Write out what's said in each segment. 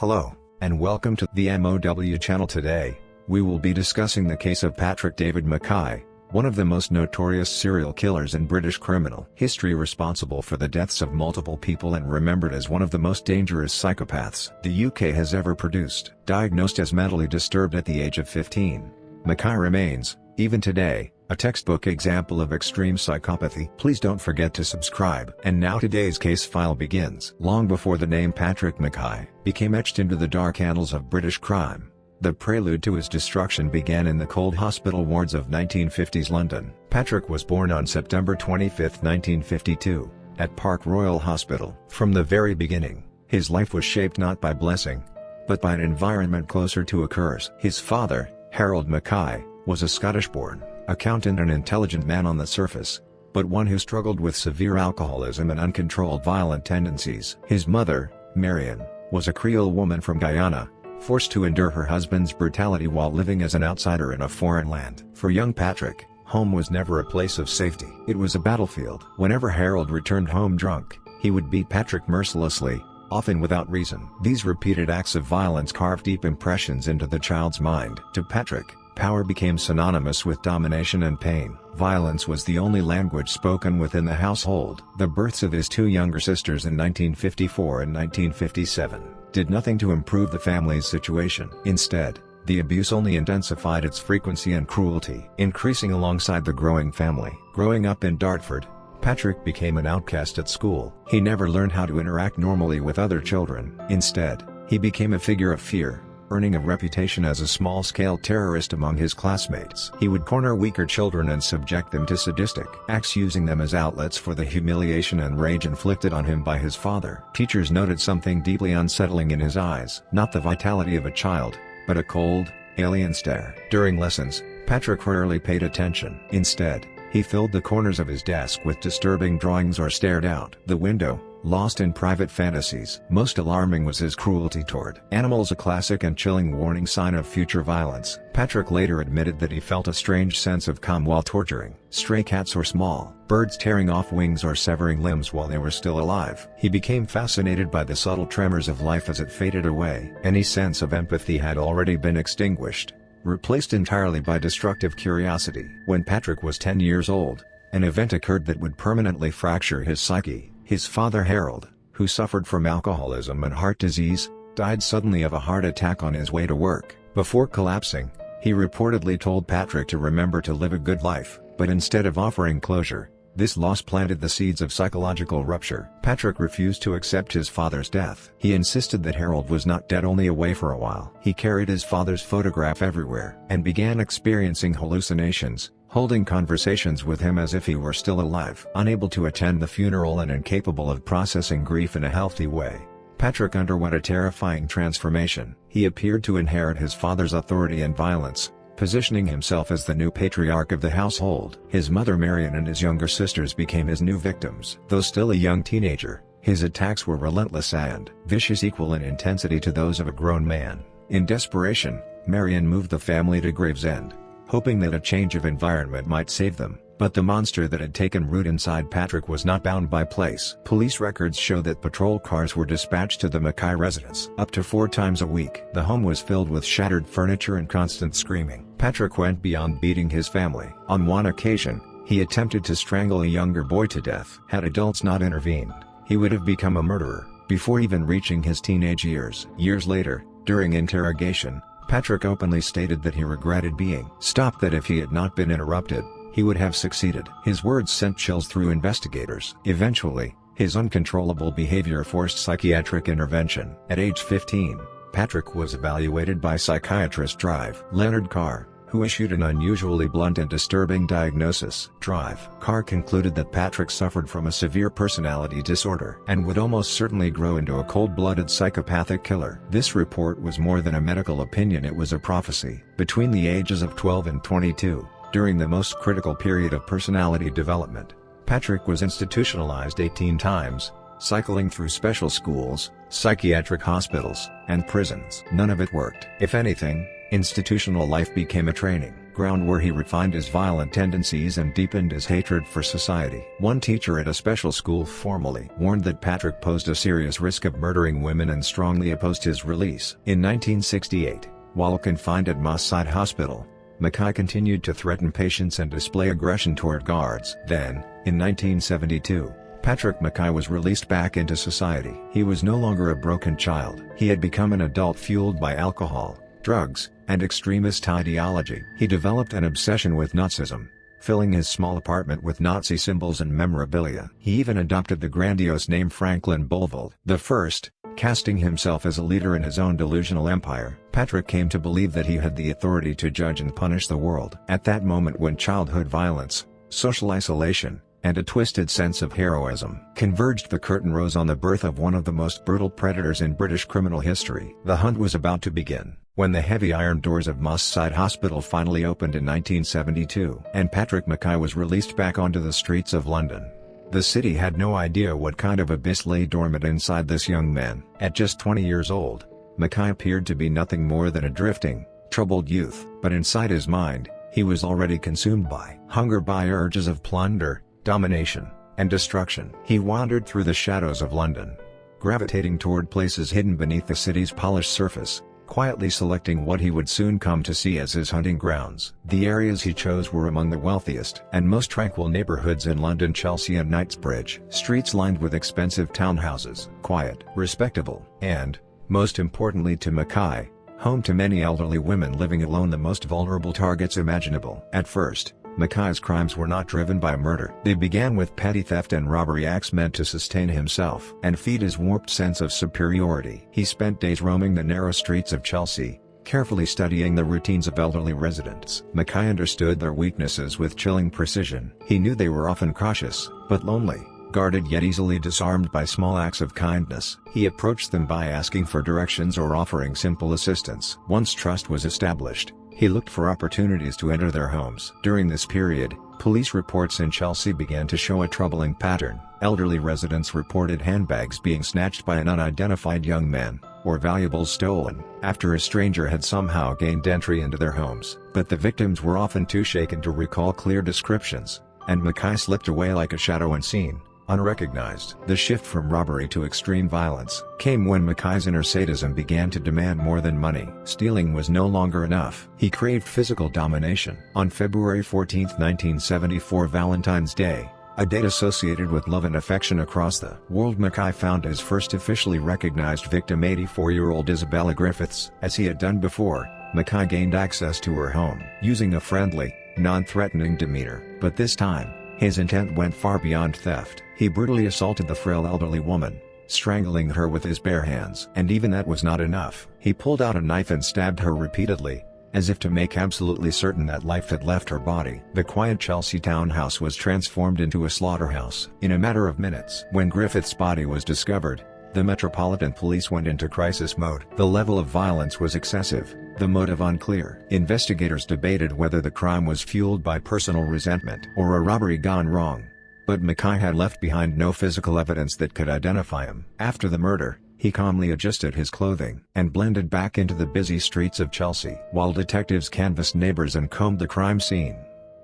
Hello, and welcome to the M.O.W. channel. Today, we will be discussing the case of Patrick David Mackay, one of the most notorious serial killers in British criminal history, responsible for the deaths of multiple people and remembered as one of the most dangerous psychopaths the UK has ever produced. Diagnosed as mentally disturbed at the age of 15, Mackay remains, even today, a textbook example of extreme psychopathy. Please don't forget to subscribe. And now today's case file begins. Long before the name Patrick Mackay became etched into the dark annals of British crime, the prelude to his destruction began in the cold hospital wards of 1950s London. Patrick was born on September 25, 1952, at Park Royal Hospital. From the very beginning, his life was shaped not by blessing, but by an environment closer to a curse. His father, Harold Mackay, was a Scottish-born accountant and intelligent man on the surface, but one who struggled with severe alcoholism and uncontrolled violent tendencies. His mother, Marion, was a Creole woman from Guyana, forced to endure her husband's brutality while living as an outsider in a foreign land. For young Patrick, home was never a place of safety. It was a battlefield. Whenever Harold returned home drunk, he would beat Patrick mercilessly, often without reason. These repeated acts of violence carved deep impressions into the child's mind. To Patrick, power became synonymous with domination and pain. Violence was the only language spoken within the household. The births of his two younger sisters in 1954 and 1957 did nothing to improve the family's situation. Instead, the abuse only intensified its frequency and cruelty, increasing alongside the growing family. Growing up in Dartford, Patrick became an outcast at school. He never learned how to interact normally with other children. Instead, he became a figure of fear, earning a reputation as a small-scale terrorist among his classmates. He would corner weaker children and subject them to sadistic acts, using them as outlets for the humiliation and rage inflicted on him by his father. Teachers noted something deeply unsettling in his eyes. Not the vitality of a child, but a cold, alien stare. During lessons, Patrick rarely paid attention. Instead, he filled the corners of his desk with disturbing drawings or stared out the window, lost in private fantasies. Most alarming was his cruelty toward animals, a classic and chilling warning sign of future violence. Patrick later admitted that he felt a strange sense of calm while torturing stray cats or small birds, tearing off wings or severing limbs while they were still alive. He became fascinated by the subtle tremors of life as it faded away. Any sense of empathy had already been extinguished, replaced entirely by destructive curiosity. When Patrick was 10 years old, an event occurred that would permanently fracture his psyche. His father Harold, who suffered from alcoholism and heart disease, died suddenly of a heart attack on his way to work. Before collapsing, he reportedly told Patrick to remember to live a good life, but instead of offering closure, this loss planted the seeds of psychological rupture. Patrick refused to accept his father's death. He insisted that Harold was not dead, only away for a while. He carried his father's photograph everywhere, and began experiencing hallucinations, holding conversations with him as if he were still alive. Unable to attend the funeral and incapable of processing grief in a healthy way, Patrick underwent a terrifying transformation. He appeared to inherit his father's authority and violence, positioning himself as the new patriarch of the household. His mother Marion and his younger sisters became his new victims. Though still a young teenager, his attacks were relentless and vicious, equal in intensity to those of a grown man. In desperation, Marion moved the family to Gravesend, hoping that a change of environment might save them. But the monster that had taken root inside Patrick was not bound by place. Police records show that patrol cars were dispatched to the Mackay residence up to 4 times a week. The home was filled with shattered furniture and constant screaming. Patrick went beyond beating his family. On one occasion, he attempted to strangle a younger boy to death. Had adults not intervened, he would have become a murderer before even reaching his teenage years. Years later, during interrogation, Patrick openly stated that he regretted being stopped, that if he had not been interrupted, he would have succeeded. His words sent chills through investigators. Eventually, his uncontrollable behavior forced psychiatric intervention. At age 15, Patrick was evaluated by psychiatrist Drive Leonard Carr, who issued an unusually blunt and disturbing diagnosis. Carr concluded that Patrick suffered from a severe personality disorder and would almost certainly grow into a cold-blooded psychopathic killer. This report was more than a medical opinion, it was a prophecy. Between the ages of 12 and 22, during the most critical period of personality development, Patrick was institutionalized 18 times, cycling through special schools, psychiatric hospitals, and prisons. None of it worked. If anything, Institutional life became a training ground where he refined his violent tendencies and deepened his hatred for society. One teacher at a special school formally warned that Patrick posed a serious risk of murdering women and strongly opposed his release. In 1968, while confined at Moss Side Hospital, Mackay continued to threaten patients and display aggression toward guards. Then, in 1972, Patrick Mackay was released back into society. He was no longer a broken child. He had become an adult fueled by alcohol, drugs, and extremist ideology. He developed an obsession with Nazism, filling his small apartment with Nazi symbols and memorabilia. He even adopted the grandiose name Franklin Boulevard I, casting himself as a leader in his own delusional empire. Patrick came to believe that he had the authority to judge and punish the world. At that moment when childhood violence, social isolation, and a twisted sense of heroism converged, the curtain rose on the birth of one of the most brutal predators in British criminal history. The hunt was about to begin, when the heavy iron doors of Moss Side Hospital finally opened in 1972, and Patrick Mackay was released back onto the streets of London. The city had no idea what kind of abyss lay dormant inside this young man. At just 20 years old, Mackay appeared to be nothing more than a drifting, troubled youth, but inside his mind, he was already consumed by hunger, by urges of plunder, domination, and destruction. He wandered through the shadows of London, gravitating toward places hidden beneath the city's polished surface, quietly selecting what he would soon come to see as his hunting grounds. The areas he chose were among the wealthiest and most tranquil neighborhoods in London: Chelsea and Knightsbridge. Streets lined with expensive townhouses, quiet, respectable, and, most importantly to Mackay, home to many elderly women living alone, the most vulnerable targets imaginable. At first, Mackay's crimes were not driven by murder. They began with petty theft and robbery, acts meant to sustain himself and feed his warped sense of superiority. He spent days roaming the narrow streets of Chelsea, carefully studying the routines of elderly residents. Mackay understood their weaknesses with chilling precision. He knew they were often cautious, but lonely, guarded yet easily disarmed by small acts of kindness. He approached them by asking for directions or offering simple assistance. Once trust was established, he looked for opportunities to enter their homes. During this period, police reports in Chelsea began to show a troubling pattern. Elderly residents reported handbags being snatched by an unidentified young man, or valuables stolen, after a stranger had somehow gained entry into their homes. But the victims were often too shaken to recall clear descriptions, and Mackay slipped away like a shadow unseen, unrecognized. The shift from robbery to extreme violence came when Mackay's inner sadism began to demand more than money. Stealing was no longer enough. He craved physical domination. On February 14, 1974, Valentine's Day, a date associated with love and affection across the world, Mackay found his first officially recognized victim, 84-year-old Isabella Griffiths. As he had done before, Mackay gained access to her home, using a friendly, non-threatening demeanor. But this time, his intent went far beyond theft. He brutally assaulted the frail elderly woman, strangling her with his bare hands. And even that was not enough. He pulled out a knife and stabbed her repeatedly, as if to make absolutely certain that life had left her body. The quiet Chelsea townhouse was transformed into a slaughterhouse in a matter of minutes. When Griffith's body was discovered, the Metropolitan Police went into crisis mode. The level of violence was excessive, the motive unclear. Investigators debated whether the crime was fueled by personal resentment or a robbery gone wrong. But Mackay had left behind no physical evidence that could identify him. After the murder, he calmly adjusted his clothing and blended back into the busy streets of Chelsea. While detectives canvassed neighbors and combed the crime scene,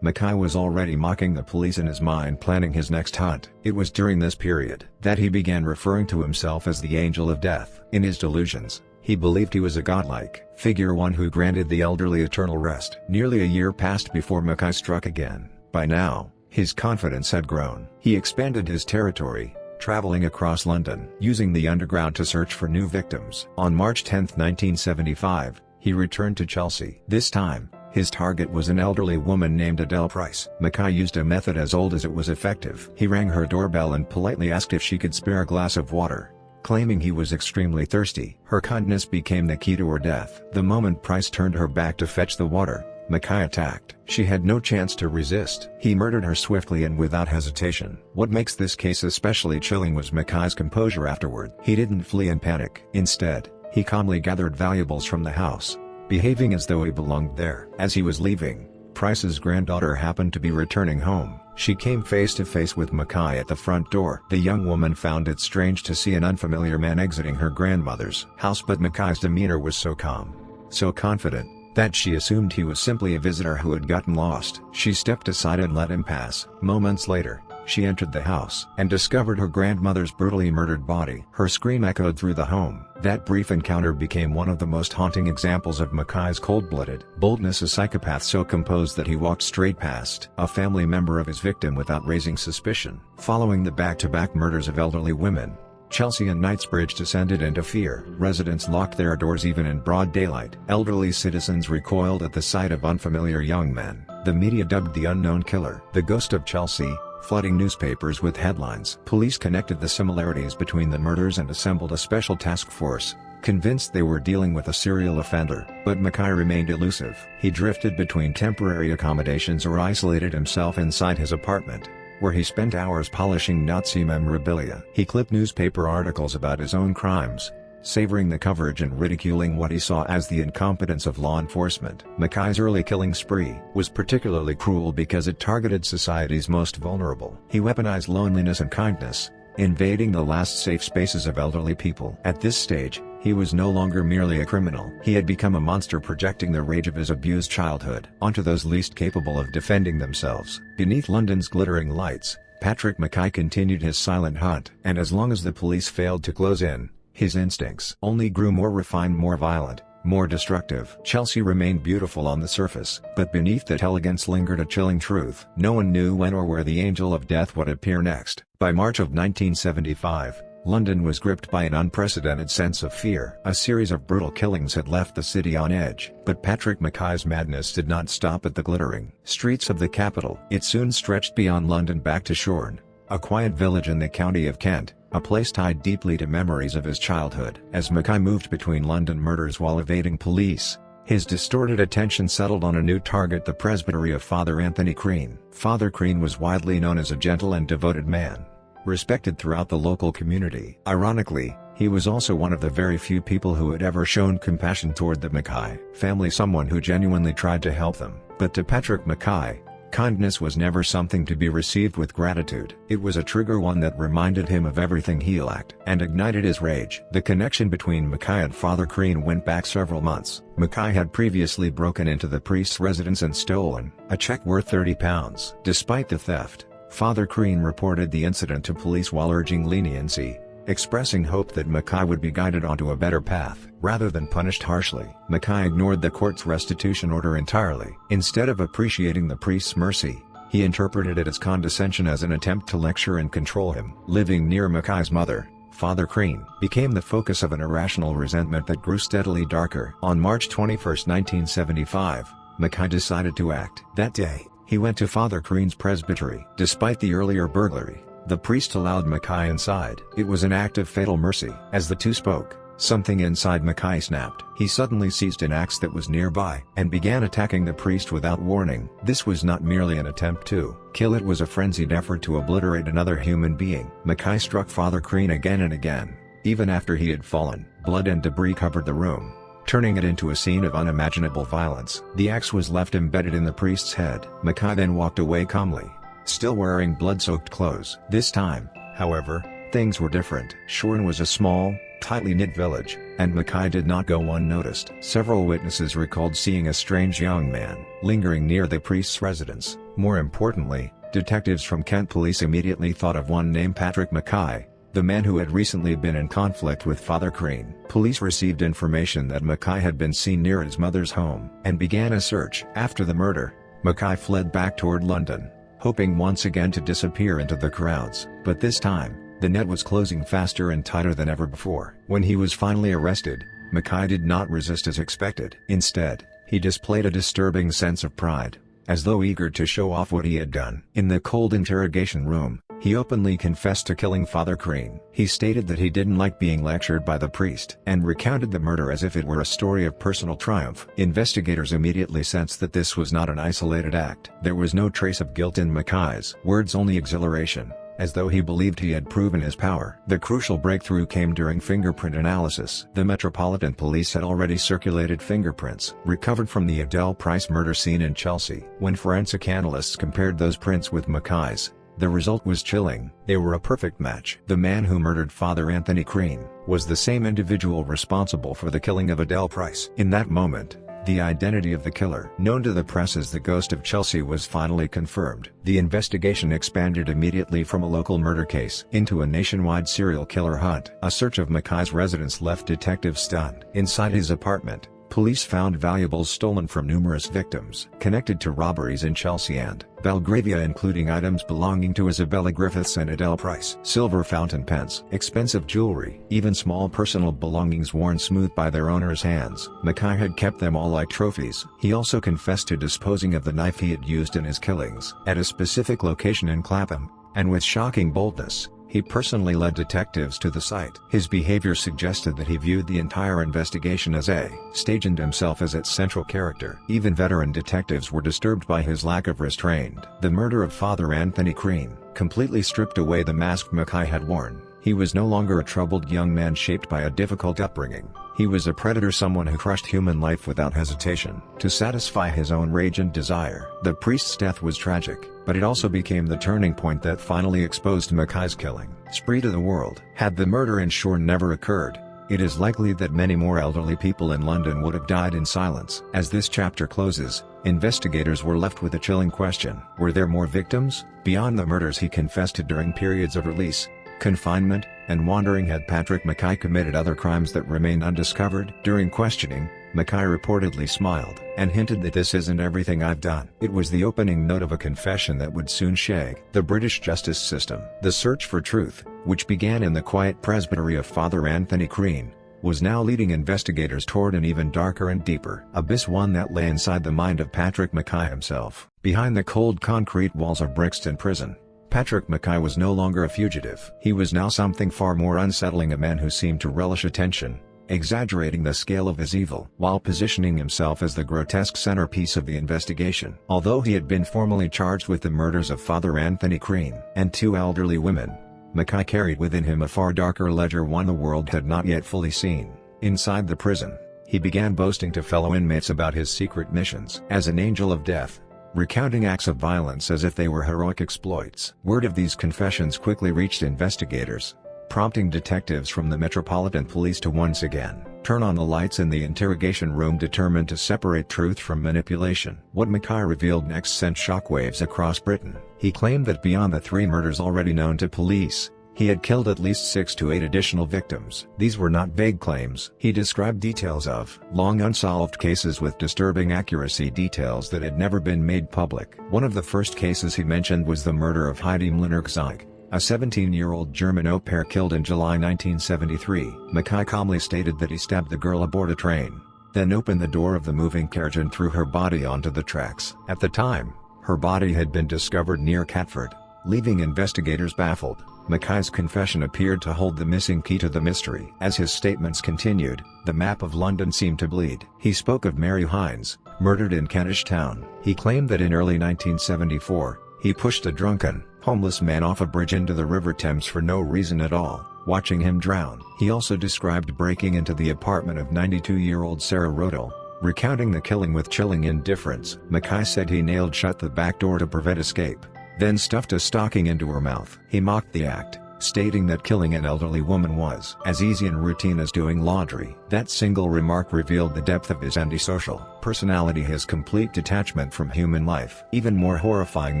Mackay was already mocking the police in his mind, planning his next hunt. It was during this period that he began referring to himself as the Angel of Death. In his delusions, he believed he was a godlike figure, one who granted the elderly eternal rest. Nearly a year passed before Mackay struck again. By now, his confidence had grown. He expanded his territory, traveling across London, using the underground to search for new victims. On March 10, 1975, he returned to Chelsea. This time, his target was an elderly woman named Adele Price. Mackay used a method as old as it was effective. He rang her doorbell and politely asked if she could spare a glass of water, claiming he was extremely thirsty. Her kindness became the key to her death. The moment Price turned her back to fetch the water, Mackay attacked. She had no chance to resist. He murdered her swiftly and without hesitation. What makes this case especially chilling was Mackay's composure afterward. He didn't flee in panic. Instead, he calmly gathered valuables from the house, behaving as though he belonged there. As he was leaving, Price's granddaughter happened to be returning home. She came face to face with Mackay at the front door. The young woman found it strange to see an unfamiliar man exiting her grandmother's house, but Mackay's demeanor was so calm, so confident, that she assumed he was simply a visitor who had gotten lost. She stepped aside and let him pass. Moments later, she entered the house and discovered her grandmother's brutally murdered body. Her scream echoed through the home. That brief encounter became one of the most haunting examples of Mackay's cold-blooded boldness, a psychopath so composed that he walked straight past a family member of his victim without raising suspicion. Following the back-to-back murders of elderly women, Chelsea and Knightsbridge descended into fear. Residents locked their doors even in broad daylight. Elderly citizens recoiled at the sight of unfamiliar young men. The media dubbed the unknown killer the Ghost of Chelsea, flooding newspapers with headlines. Police connected the similarities between the murders and assembled a special task force, convinced they were dealing with a serial offender. But Mackay remained elusive. He drifted between temporary accommodations or isolated himself inside his apartment, where he spent hours polishing Nazi memorabilia. He clipped newspaper articles about his own crimes, savoring the coverage and ridiculing what he saw as the incompetence of law enforcement. Mackay's early killing spree was particularly cruel because it targeted society's most vulnerable. He weaponized loneliness and kindness, invading the last safe spaces of elderly people. At this stage, he was no longer merely a criminal. He had become a monster projecting the rage of his abused childhood onto those least capable of defending themselves. Beneath London's glittering lights, Patrick Mackay continued his silent hunt. And as long as the police failed to close in, his instincts only grew more refined, more violent, more destructive. Chelsea remained beautiful on the surface, but beneath that elegance lingered a chilling truth. No one knew when or where the angel of death would appear next. By March of 1975, London was gripped by an unprecedented sense of fear. A series of brutal killings had left the city on edge. But Patrick Mackay's madness did not stop at the glittering streets of the capital. It soon stretched beyond London back to Shorn, a quiet village in the county of Kent, a place tied deeply to memories of his childhood. As Mackay moved between London murders while evading police, his distorted attention settled on a new target: the presbytery of Father Anthony Crean. Father Crean was widely known as a gentle and devoted man, respected throughout the local community. Ironically, he was also one of the very few people who had ever shown compassion toward the Mackay family, someone who genuinely tried to help them. But to Patrick Mackay, kindness was never something to be received with gratitude. It was a trigger, one that reminded him of everything he lacked and ignited his rage. The connection between Mackay and Father Crean went back several months. Mackay had previously broken into the priest's residence and stolen a check worth £30. Despite the theft, Father Crean reported the incident to police while urging leniency, expressing hope that Mackay would be guided onto a better path, rather than punished harshly. Mackay ignored the court's restitution order entirely. Instead of appreciating the priest's mercy, he interpreted it as condescension, as an attempt to lecture and control him. Living near Mackay's mother, Father Crean became the focus of an irrational resentment that grew steadily darker. On March 21, 1975, Mackay decided to act. That day, he went to Father Crean's presbytery. Despite the earlier burglary, the priest allowed Mackay inside. It was an act of fatal mercy. As the two spoke, something inside Mackay snapped. He suddenly seized an axe that was nearby and began attacking the priest without warning. This was not merely an attempt to kill, it was a frenzied effort to obliterate another human being. Mackay struck Father Crean again and again, even after he had fallen. Blood and debris covered the room, turning it into a scene of unimaginable violence. The axe was left embedded in the priest's head. Mackay then walked away calmly, still wearing blood-soaked clothes. This time, however, things were different. Shorn was a small, tightly knit village, and Mackay did not go unnoticed. Several witnesses recalled seeing a strange young man lingering near the priest's residence. More importantly, detectives from Kent Police immediately thought of one named Patrick Mackay, the man who had recently been in conflict with Father Crean. Police received information that Mackay had been seen near his mother's home, and began a search. After the murder, Mackay fled back toward London, hoping once again to disappear into the crowds. But this time, the net was closing faster and tighter than ever before. When he was finally arrested, Mackay did not resist as expected. Instead, he displayed a disturbing sense of pride, as though eager to show off what he had done. In the cold interrogation room, he openly confessed to killing Father Crean. He stated that he didn't like being lectured by the priest, and recounted the murder as if it were a story of personal triumph. Investigators immediately sensed that this was not an isolated act. There was no trace of guilt in Mackay's words, only exhilaration, as though he believed he had proven his power. The crucial breakthrough came during fingerprint analysis. The Metropolitan Police had already circulated fingerprints recovered from the Adele Price murder scene in Chelsea. When forensic analysts compared those prints with Mackay's, the result was chilling. They were a perfect match. The man who murdered Father Anthony Crean was the same individual responsible for the killing of Adele Price. In that moment, The identity of the killer, known to the press as the Ghost of Chelsea, was finally confirmed. The investigation expanded immediately from a local murder case into a nationwide serial killer hunt. A search of Mackay's residence left detectives stunned. Inside his apartment, police found valuables stolen from numerous victims connected to robberies in Chelsea and Belgravia, including items belonging to Isabella Griffiths and Adele Price. Silver fountain pens, expensive jewelry, even small personal belongings worn smooth by their owner's hands. Mackay had kept them all like trophies. He also confessed to disposing of the knife he had used in his killings at a specific location in Clapham, and with shocking boldness, he personally led detectives to the site. His behavior suggested that he viewed the entire investigation as a stage and himself as its central character. Even veteran detectives were disturbed by his lack of restraint. The murder of Father Anthony Crean completely stripped away the mask Mackay had worn. He was no longer a troubled young man shaped by a difficult upbringing. He was a predator, someone who crushed human life without hesitation, to satisfy his own rage and desire. The priest's death was tragic, but it also became the turning point that finally exposed Mackay's killing spree to the world. Had the murder in Shore never occurred, it is likely that many more elderly people in London would have died in silence. As this chapter closes, investigators were left with a chilling question. Were there more victims? Beyond the murders he confessed to during periods of release, confinement, and wandering, had Patrick Mackay committed other crimes that remain undiscovered? During questioning, Mackay reportedly smiled and hinted that "this isn't everything I've done." It was the opening note of a confession that would soon shake the British justice system. The search for truth, which began in the quiet presbytery of Father Anthony Crean, was now leading investigators toward an even darker and deeper abyss, one that lay inside the mind of Patrick Mackay himself. Behind the cold concrete walls of Brixton Prison, Patrick Mackay was no longer a fugitive. He was now something far more unsettling, a man who seemed to relish attention, exaggerating the scale of his evil, while positioning himself as the grotesque centerpiece of the investigation. Although he had been formally charged with the murders of Father Anthony Crean and 2 elderly women, Mackay carried within him a far darker ledger, one the world had not yet fully seen. Inside the prison, he began boasting to fellow inmates about his secret missions as an angel of death, recounting acts of violence as if they were heroic exploits. Word of these confessions quickly reached investigators, prompting detectives from the Metropolitan Police to once again turn on the lights in the interrogation room, determined to separate truth from manipulation. What Mackay revealed next sent shockwaves across Britain. He claimed that beyond the 3 murders already known to police, he had killed at least 6 to 8 additional victims. These were not vague claims. He described details of long unsolved cases with disturbing accuracy, details that had never been made public. One of the first cases he mentioned was the murder of Heidi Mlinerk-Zeig, a 17-year-old German au pair killed in July 1973. Mackay calmly stated that he stabbed the girl aboard a train, then opened the door of the moving carriage and threw her body onto the tracks. At the time, her body had been discovered near Catford, leaving investigators baffled. Mackay's confession appeared to hold the missing key to the mystery. As his statements continued, the map of London seemed to bleed. He spoke of Mary Hines, murdered in Kentish Town. He claimed that in early 1974, he pushed a drunken, homeless man off a bridge into the River Thames for no reason at all, watching him drown. He also described breaking into the apartment of 92-year-old Sarah Rodel, recounting the killing with chilling indifference. Mackay said he nailed shut the back door to prevent escape, then stuffed a stocking into her mouth. He mocked the act, stating that killing an elderly woman was as easy and routine as doing laundry. That single remark revealed the depth of his antisocial personality, his complete detachment from human life. Even more horrifying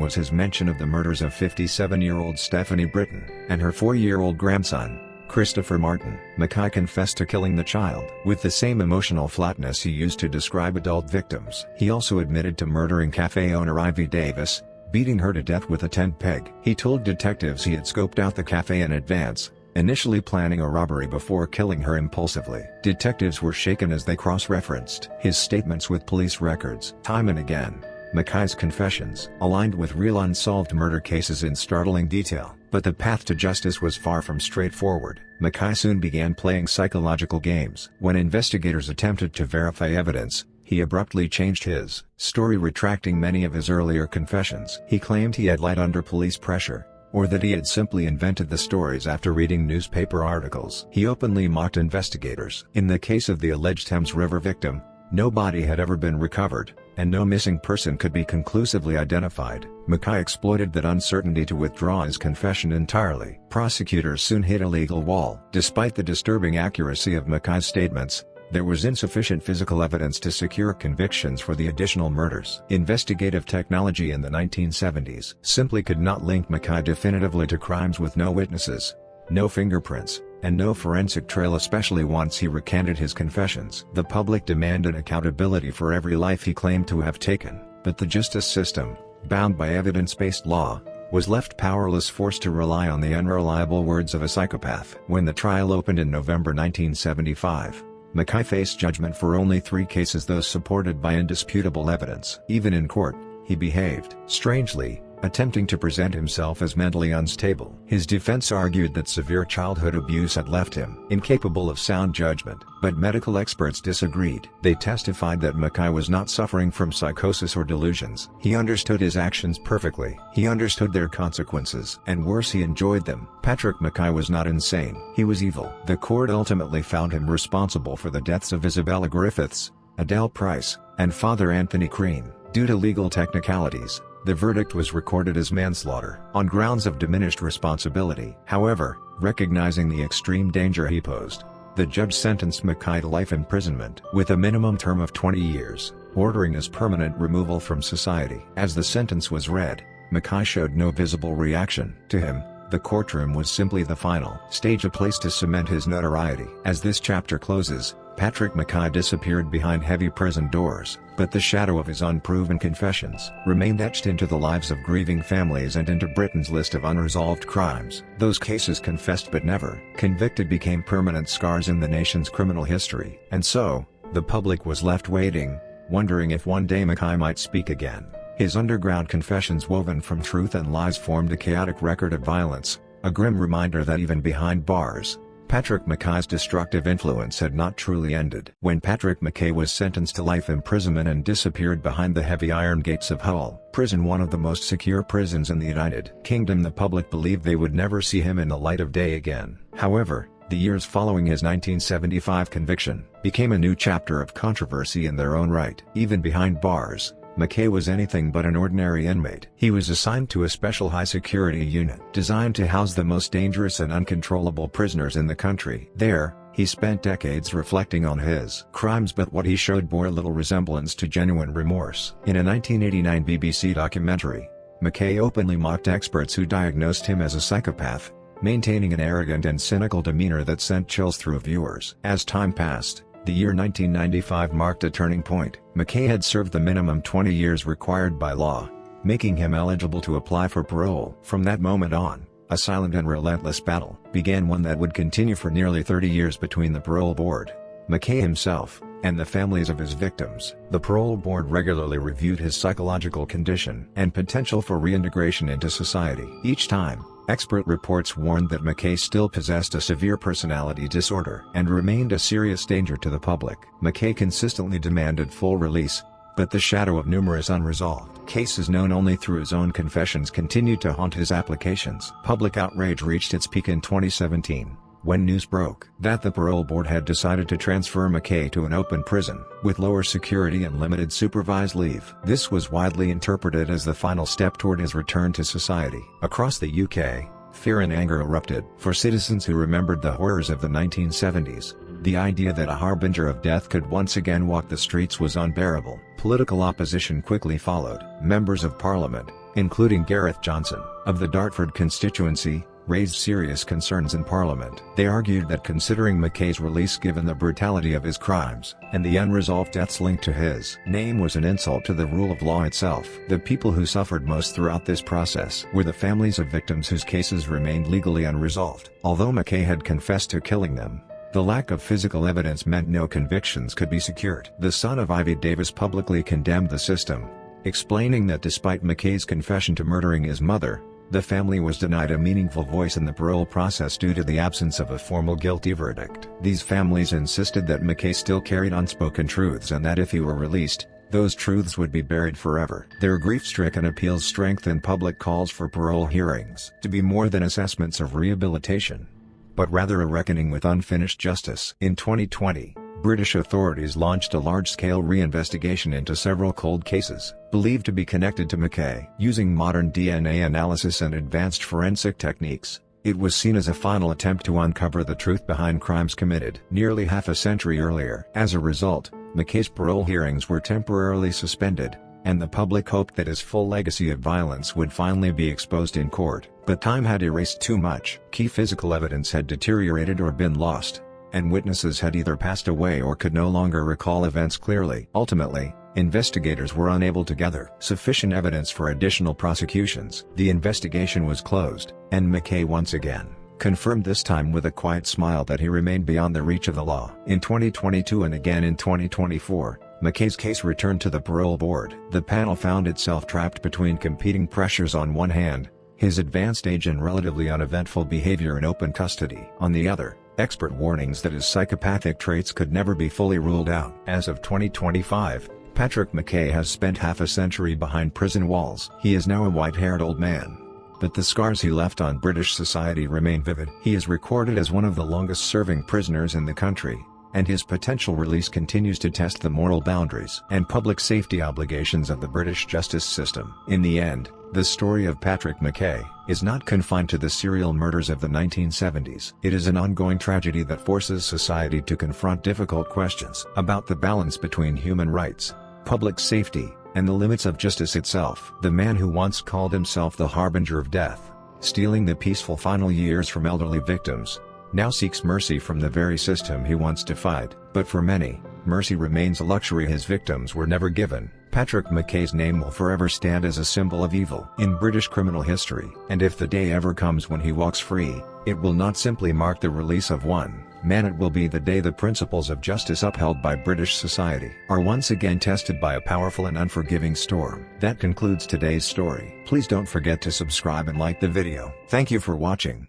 was his mention of the murders of 57-year-old Stephanie Britton and her 4-year-old grandson, Christopher Martin. Mackay confessed to killing the child with the same emotional flatness he used to describe adult victims. He also admitted to murdering cafe owner Ivy Davis, beating her to death with a tent peg. He told detectives he had scoped out the cafe in advance, initially planning a robbery before killing her impulsively. Detectives were shaken as they cross-referenced his statements with police records. Time and again, Mackay's confessions aligned with real unsolved murder cases in startling detail. But the path to justice was far from straightforward. Mackay soon began playing psychological games. When investigators attempted to verify evidence, he abruptly changed his story, retracting many of his earlier confessions. He claimed he had lied under police pressure, or that he had simply invented the stories after reading newspaper articles. He openly mocked investigators. In the case of the alleged Thames River victim, no body had ever been recovered, and no missing person could be conclusively identified. Mackay exploited that uncertainty to withdraw his confession entirely. Prosecutors soon hit a legal wall. Despite the disturbing accuracy of Mackay's statements, there was insufficient physical evidence to secure convictions for the additional murders. Investigative technology in the 1970s simply could not link Mackay definitively to crimes with no witnesses, no fingerprints, and no forensic trail, especially once he recanted his confessions. The public demanded accountability for every life he claimed to have taken, but the justice system, bound by evidence-based law, was left powerless, forced to rely on the unreliable words of a psychopath. When the trial opened in November 1975, Mackay faced judgment for only 3 cases, those supported by indisputable evidence. Even in court, he behaved strangely, attempting to present himself as mentally unstable. His defense argued that severe childhood abuse had left him incapable of sound judgment, but medical experts disagreed. They testified that Mackay was not suffering from psychosis or delusions. He understood his actions perfectly. He understood their consequences, and worse, he enjoyed them. Patrick Mackay was not insane. He was evil. The court ultimately found him responsible for the deaths of Isabella Griffiths, Adele Price, and Father Anthony Crean. Due to legal technicalities, the verdict was recorded as manslaughter, on grounds of diminished responsibility. However, recognizing the extreme danger he posed, the judge sentenced Mackay to life imprisonment with a minimum term of 20 years, ordering his permanent removal from society. As the sentence was read, Mackay showed no visible reaction. To him, the courtroom was simply the final stage, a place to cement his notoriety. As this chapter closes, Patrick Mackay disappeared behind heavy prison doors, but the shadow of his unproven confessions remained etched into the lives of grieving families and into Britain's list of unresolved crimes. Those cases confessed but never convicted became permanent scars in the nation's criminal history. And so, the public was left waiting, wondering if one day Mackay might speak again. His underground confessions, woven from truth and lies, formed a chaotic record of violence, a grim reminder that even behind bars, Patrick Mackay's destructive influence had not truly ended. When Patrick Mackay was sentenced to life imprisonment and disappeared behind the heavy iron gates of Hull Prison, one of the most secure prisons in the United Kingdom, the public believed they would never see him in the light of day again. However, the years following his 1975 conviction became a new chapter of controversy in their own right. Even behind bars, Mackay was anything but an ordinary inmate. He was assigned to a special high-security unit designed to house the most dangerous and uncontrollable prisoners in the country. There, he spent decades reflecting on his crimes, but what he showed bore little resemblance to genuine remorse. In a 1989 BBC documentary, Mackay openly mocked experts who diagnosed him as a psychopath, maintaining an arrogant and cynical demeanor that sent chills through viewers. As time passed, the year 1995 marked a turning point. Mackay had served the minimum 20 years required by law, making him eligible to apply for parole. From that moment on, a silent and relentless battle began, one that would continue for nearly 30 years between the parole board, Mackay himself, and the families of his victims. The parole board regularly reviewed his psychological condition and potential for reintegration into society. Each time, expert reports warned that Mackay still possessed a severe personality disorder and remained a serious danger to the public. Mackay consistently demanded full release, but the shadow of numerous unresolved cases known only through his own confessions continued to haunt his applications. Public outrage reached its peak in 2017, when news broke that the parole board had decided to transfer Mackay to an open prison, with lower security and limited supervised leave. This was widely interpreted as the final step toward his return to society. Across the UK, fear and anger erupted. For citizens who remembered the horrors of the 1970s, the idea that a harbinger of death could once again walk the streets was unbearable. Political opposition quickly followed. Members of Parliament, including Gareth Johnson, of the Dartford constituency, raised serious concerns in Parliament. They argued that considering Mackay's release, given the brutality of his crimes and the unresolved deaths linked to his name, was an insult to the rule of law itself. The people who suffered most throughout this process were the families of victims whose cases remained legally unresolved. Although Mackay had confessed to killing them, the lack of physical evidence meant no convictions could be secured. The son of Ivy Davis publicly condemned the system, explaining that despite Mackay's confession to murdering his mother, the family was denied a meaningful voice in the parole process due to the absence of a formal guilty verdict. These families insisted that Mackay still carried unspoken truths, and that if he were released, those truths would be buried forever. Their grief-stricken appeals strengthened public calls for parole hearings to be more than assessments of rehabilitation, but rather a reckoning with unfinished justice. In 2020, British authorities launched a large-scale reinvestigation into several cold cases, believed to be connected to Mackay. Using modern DNA analysis and advanced forensic techniques, It was seen as a final attempt to uncover the truth behind crimes committed nearly half a century earlier. As a result, McKay's parole hearings were temporarily suspended, and the public hoped that his full legacy of violence would finally be exposed in court. But time had erased too much. Key physical evidence had deteriorated or been lost, and witnesses had either passed away or could no longer recall events clearly. Ultimately, investigators were unable to gather sufficient evidence for additional prosecutions. The investigation was closed, and McKay once again confirmed, this time with a quiet smile, that he remained beyond the reach of the law. In 2022 and again in 2024, McKay's case returned to the parole board. The panel found itself trapped between competing pressures: on one hand, his advanced age and relatively uneventful behavior in open custody; on the other, expert warnings that his psychopathic traits could never be fully ruled out. As of 2025, Patrick McKay has spent half a century behind prison walls. He is now a white-haired old man, but the scars he left on British society remain vivid. He is recorded as one of the longest-serving prisoners in the country, and his potential release continues to test the moral boundaries and public safety obligations of the British justice system. In the end, the story of Patrick McKay is not confined to the serial murders of the 1970s. It is an ongoing tragedy that forces society to confront difficult questions about the balance between human rights, public safety, and the limits of justice itself. The man who once called himself the harbinger of death, stealing the peaceful final years from elderly victims, now seeks mercy from the very system he once defied. But for many, mercy remains a luxury his victims were never given. Patrick McKay's name will forever stand as a symbol of evil in British criminal history. And if the day ever comes when he walks free, it will not simply mark the release of one man, it will be the day the principles of justice upheld by British society are once again tested by a powerful and unforgiving storm. That concludes today's story. Please don't forget to subscribe and like the video. Thank you for watching.